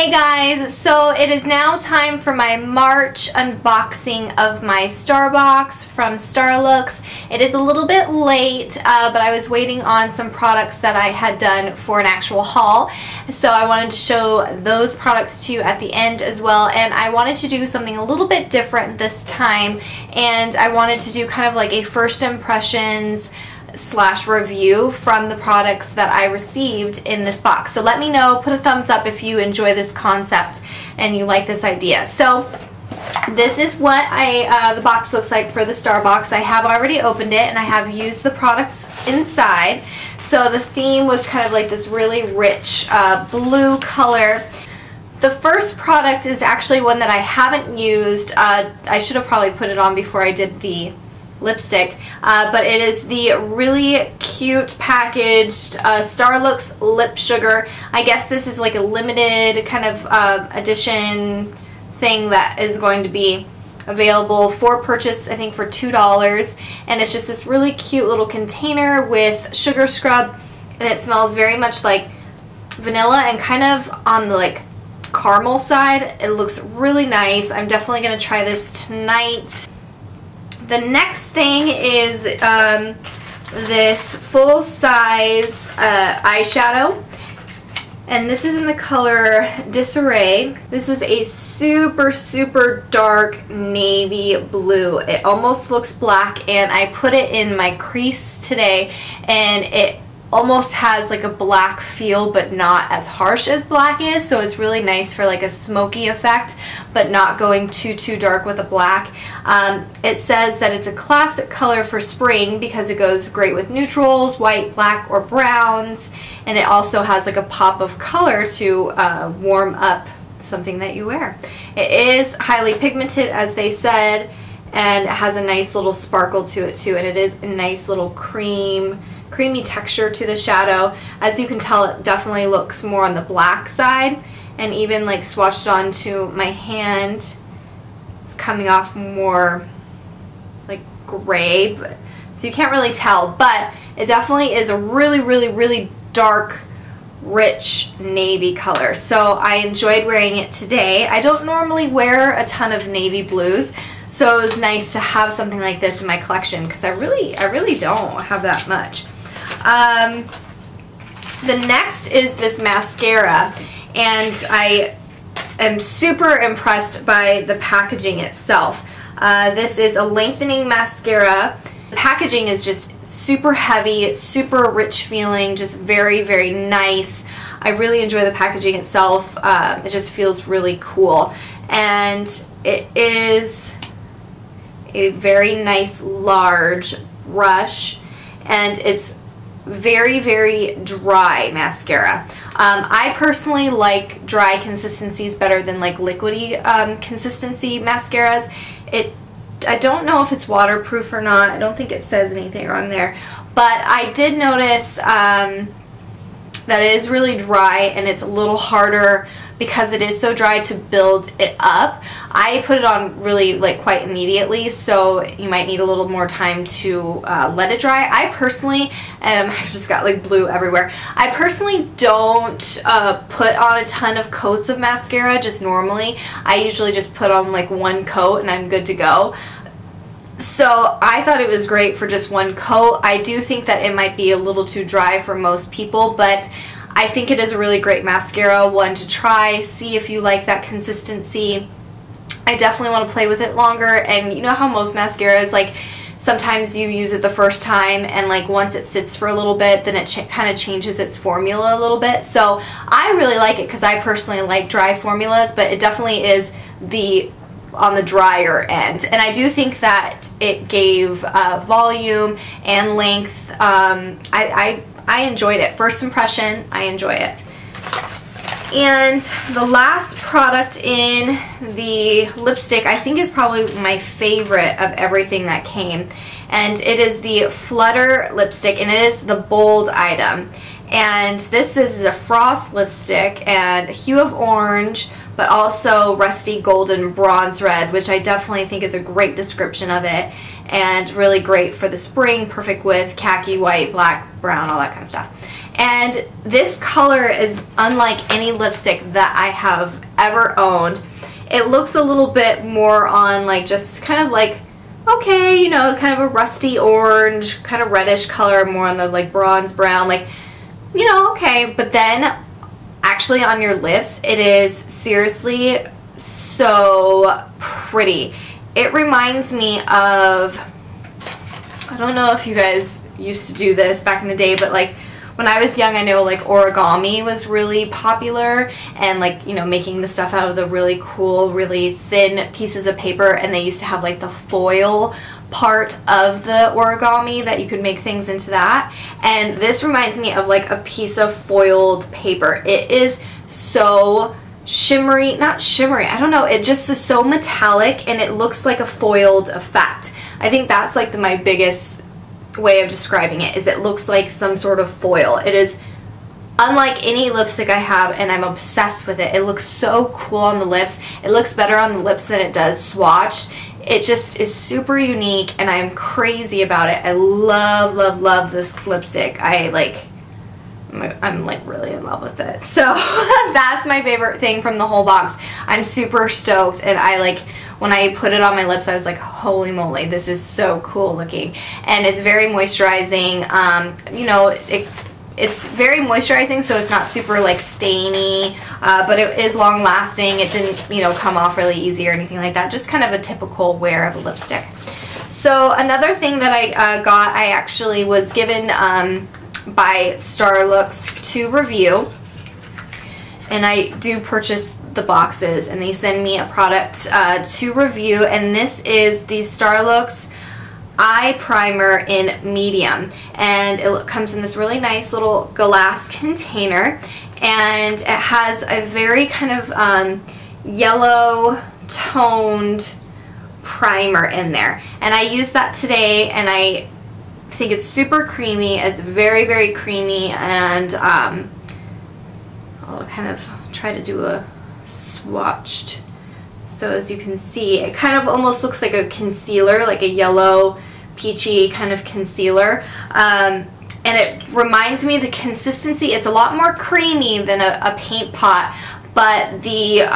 Hey guys, so it is now time for my March unboxing of my Starbox from Starlooks. It is a little bit late, but I was waiting on some products that I had done for an actual haul. So I wanted to show those products to you at the end as well, and I wanted to do something a little bit different this time, and I wanted to do kind of like a first impressions / review from the products that I received in this box. So let me know, put a thumbs up if you enjoy this concept and you like this idea. So this is what the box looks like for the Starbox. I have already opened it and I have used the products inside. So the theme was kind of like this really rich blue color. The first product is actually one that I haven't used. I should have probably put it on before I did the lipstick, but it is the really cute packaged Starlooks Lip Sugar. I guess this is like a limited kind of edition thing that is going to be available for purchase, I think for $2, and it's just this really cute little container with sugar scrub, and it smells very much like vanilla and kind of on the like caramel side. It looks really nice. I'm definitely going to try this tonight. The next thing is this full-size eyeshadow, and this is in the color Disarray. This is a super dark navy blue. It almost looks black, and I put it in my crease today, and it almost has like a black feel but not as harsh as black is, so it's really nice for like a smoky effect but not going too dark with a black. It says that it's a classic color for spring because it goes great with neutrals, white, black, or browns, and it also has like a pop of color to warm up something that you wear. It is highly pigmented, as they said, and it has a nice little sparkle to it too, and it is a nice little creamy texture to the shadow. As you can tell, it definitely looks more on the black side, and even like swatched onto my hand, it's coming off more like gray, so you can't really tell, but it definitely is a really dark, rich navy color. So I enjoyed wearing it today. I don't normally wear a ton of navy blues, so it was nice to have something like this in my collection because I really don't have that much. The next is this mascara, and I am super impressed by the packaging itself. This is a lengthening mascara. The packaging is just super heavy, super rich feeling, just very nice. I really enjoy the packaging itself. It just feels really cool, and it is a very nice large brush, and it's very dry mascara. I personally like dry consistencies better than like liquidy consistency mascaras. I don't know if it's waterproof or not. I don't think it says anything on there, but I did notice that it is really dry, and it's a little harder because it is so dry to build it up. I put it on really like quite immediately, so you might need a little more time to let it dry. I personally, I've just got like blue everywhere. I personally don't put on a ton of coats of mascara just normally. I usually just put on like one coat and I'm good to go. So I thought it was great for just one coat. I do think that it might be a little too dry for most people, but I think it is a really great mascara, one to try, see if you like that consistency. I definitely want to play with it longer, and you know how most mascaras, like sometimes you use it the first time and like once it sits for a little bit, then it kind of changes its formula a little bit. So I really like it because I personally like dry formulas, but it definitely is on the drier end, and I do think that it gave volume and length. I enjoyed it. First impression, I enjoy it. And the last product in the lipstick, I think, is probably my favorite of everything that came, and it is the Flutter lipstick, and it is the bold item. And this is a frost lipstick, and hue of orange, but also rusty golden bronze red, which I definitely think is a great description of it, and really great for the spring, perfect with khaki, white, black, brown, all that kind of stuff. And this color is unlike any lipstick that I have ever owned. It looks a little bit more on like just kind of like, okay, you know, kind of a rusty orange, kind of reddish color, more on the like bronze brown, like, you know, okay. But then actually on your lips, it is seriously so pretty. It reminds me of, I don't know if you guys used to do this back in the day, but like when I was young, I know like origami was really popular, and like, you know, making the stuff out of the really cool, really thin pieces of paper, and they used to have like the foil part of the origami that you could make things into that. And this reminds me of like a piece of foiled paper. It is so shimmery, not shimmery, I don't know, it just is so metallic, and it looks like a foiled effect. I think that's like my biggest way of describing it, is it looks like some sort of foil. It is unlike any lipstick I have, and I'm obsessed with it. It looks so cool on the lips. It looks better on the lips than it does swatched. It just is super unique, and I'm crazy about it. I love, love, love this lipstick. I'm like really in love with it. So that's my favorite thing from the whole box. I'm super stoked, and I like, when I put it on my lips, I was like, holy moly, this is so cool looking. And it's very moisturizing. You know, it's very moisturizing, so it's not super like stainy, but it is long lasting. It didn't, you know, come off really easy or anything like that. Just kind of a typical wear of a lipstick. So another thing that I got, I actually was given by Starlooks to review, and I do purchase the boxes, and they send me a product to review, and this is the Starlooks eye primer in medium, and it comes in this really nice little glass container, and it has a very kind of yellow toned primer in there, and I used that today, and I think it's super creamy. It's very, very creamy, and I'll kind of try to do a swatched. So as you can see, it kind of almost looks like a concealer, like a yellow peachy kind of concealer, and it reminds me, the consistency, it's a lot more creamy than a paint pot, but the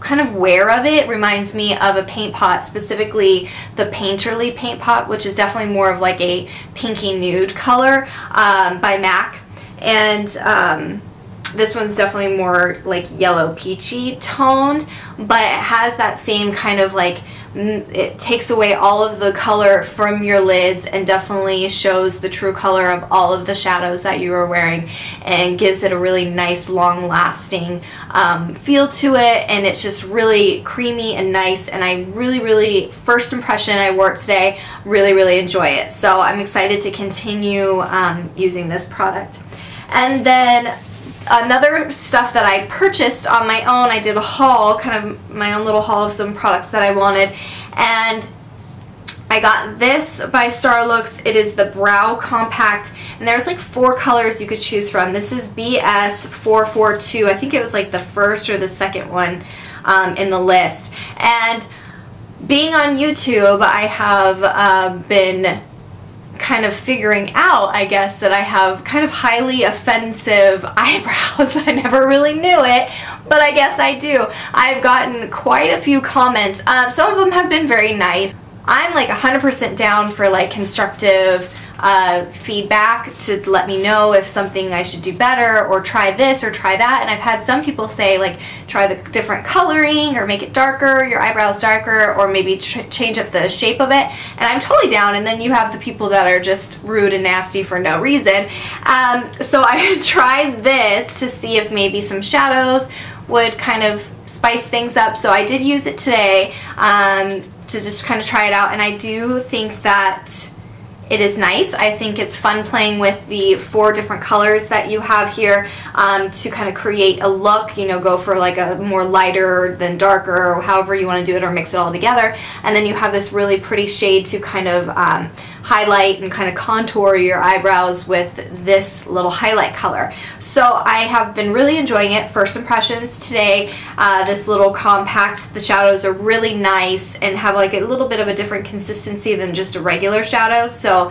kind of wear of it reminds me of a paint pot, specifically the Painterly paint pot, which is definitely more of like a pinky nude color by MAC, and this one's definitely more like yellow peachy toned, but it has that same kind of like, it takes away all of the color from your lids and definitely shows the true color of all of the shadows that you are wearing, and gives it a really nice long lasting feel to it, and it's just really creamy and nice, and I really, first impression, I wore it today, really enjoy it. So I'm excited to continue using this product. And then another stuff that I purchased on my own, I did a haul, kind of my own little haul of some products that I wanted, and I got this by Starlooks. It is the Brow Compact, and there's like 4 colors you could choose from. This is BS442. I think it was like the first or the second one in the list. And being on YouTube, I have been kind of figuring out, I guess, that I have kind of highly offensive eyebrows. I never really knew it, but I guess I do. I've gotten quite a few comments. Some of them have been very nice. I'm like 100% down for like constructive feedback to let me know if something I should do better, or try this or try that. And I've had some people say like, try the different coloring, or make it darker, your eyebrows darker, or maybe change up the shape of it, and I'm totally down. And then you have the people that are just rude and nasty for no reason. So I tried this to see if maybe some shadows would kind of spice things up. So I did use it today to just kind of try it out, and I do think that it is nice. I think it's fun playing with the 4 different colors that you have here to kind of create a look, you know, go for like a more lighter than darker, or however you want to do it, or mix it all together. And then you have this really pretty shade to kind of highlight and kind of contour your eyebrows with this little highlight color. So I have been really enjoying it. First impressions today, this little compact, the shadows are really nice and have like a little bit of a different consistency than just a regular shadow. So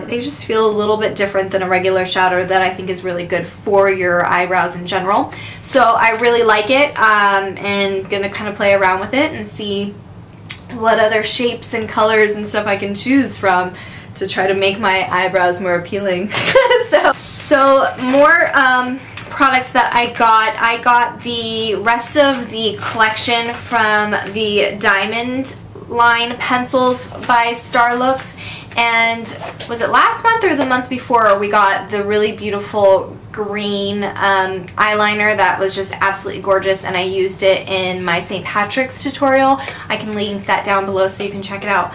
they just feel a little bit different than a regular shadow that I think is really good for your eyebrows in general. So I really like it, and gonna kind of play around with it and see what other shapes and colors and stuff I can choose from to try to make my eyebrows more appealing. so more products that I got the rest of the collection from the Diamondline pencils by Starlooks, and was it last month or the month before we got the really beautiful green eyeliner that was just absolutely gorgeous, and I used it in my St. Patrick's tutorial. I can link that down below so you can check it out.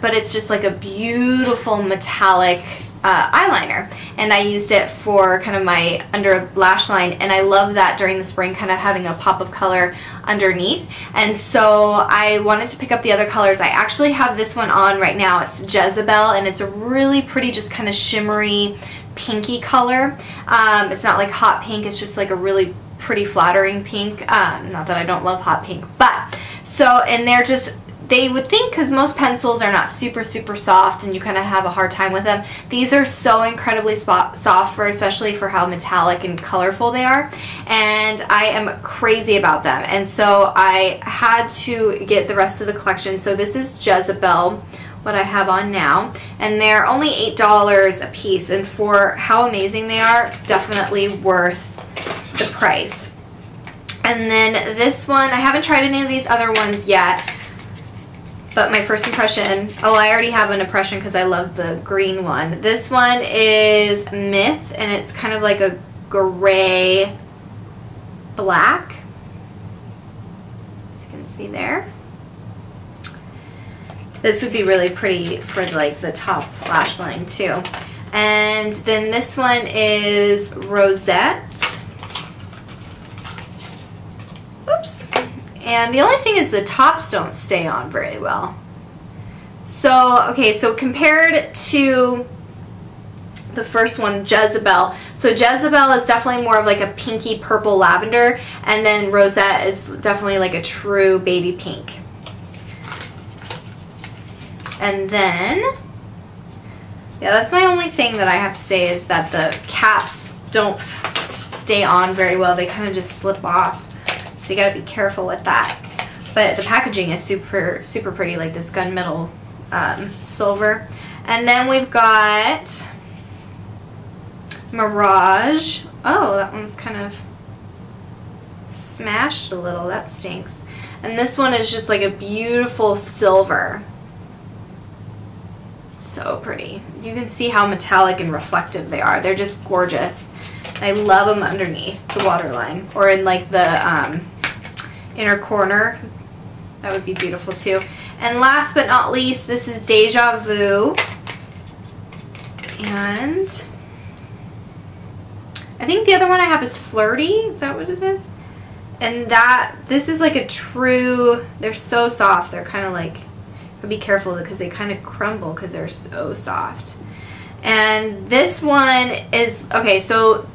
But it's just like a beautiful metallic eyeliner, and I used it for kind of my under lash line, and I love that during the spring, kind of having a pop of color underneath. And so I wanted to pick up the other colors. I actually have this one on right now. It's Jezebel, and it's a really pretty, just kind of shimmery pinky color. It's not like hot pink, it's just like a really pretty flattering pink. Not that I don't love hot pink, but so, and they're just, they would think, because most pencils are not super soft and you kind of have a hard time with them, these are so incredibly soft, for especially for how metallic and colorful they are, and I am crazy about them. And so I had to get the rest of the collection. So this is Jezebel, what I have on now, and they're only $8 a piece, and for how amazing they are, definitely worth the price. And then this one, I haven't tried any of these other ones yet, but my first impression, oh, I already have an impression because I love the green one. This one is Myth, and it's kind of like a gray black, as you can see there. This would be really pretty for like the top lash line too. And then this one is Rosette. Oops. And the only thing is the tops don't stay on very well. So, okay, so compared to the first one, Jezebel. So Jezebel is definitely more of like a pinky purple lavender, and then Rosette is definitely like a true baby pink. And then, yeah, that's my only thing that I have to say, is that the caps don't stay on very well. They kind of just slip off. So you gotta be careful with that. But the packaging is super pretty, like this gunmetal silver. And then we've got Mirage. Oh, that one's kind of smashed a little. That stinks. And this one is just like a beautiful silver. So pretty. You can see how metallic and reflective they are. They're just gorgeous. I love them underneath the waterline, or in like the inner corner. That would be beautiful too. And last but not least, this is Deja Vu, and I think the other one I have is Flirty. Is that what it is? And this is like a true, they're so soft. They're kind of like, but be careful because they kind of crumble because they're so soft. And this one is, okay, so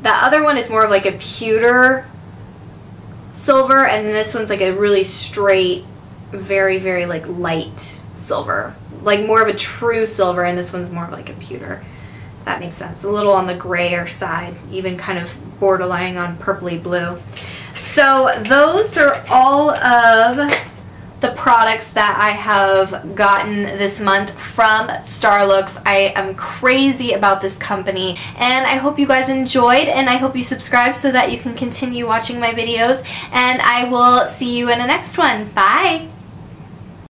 the other one is more of like a pewter silver, and then this one's like a really straight, very like light silver, like more of a true silver, and this one's more of like a pewter. That makes sense. A little on the grayer side, even kind of borderline on purpley blue. So those are all of the products that I have gotten this month from Starlooks. I am crazy about this company, and I hope you guys enjoyed, and I hope you subscribe so that you can continue watching my videos, and I will see you in the next one. Bye!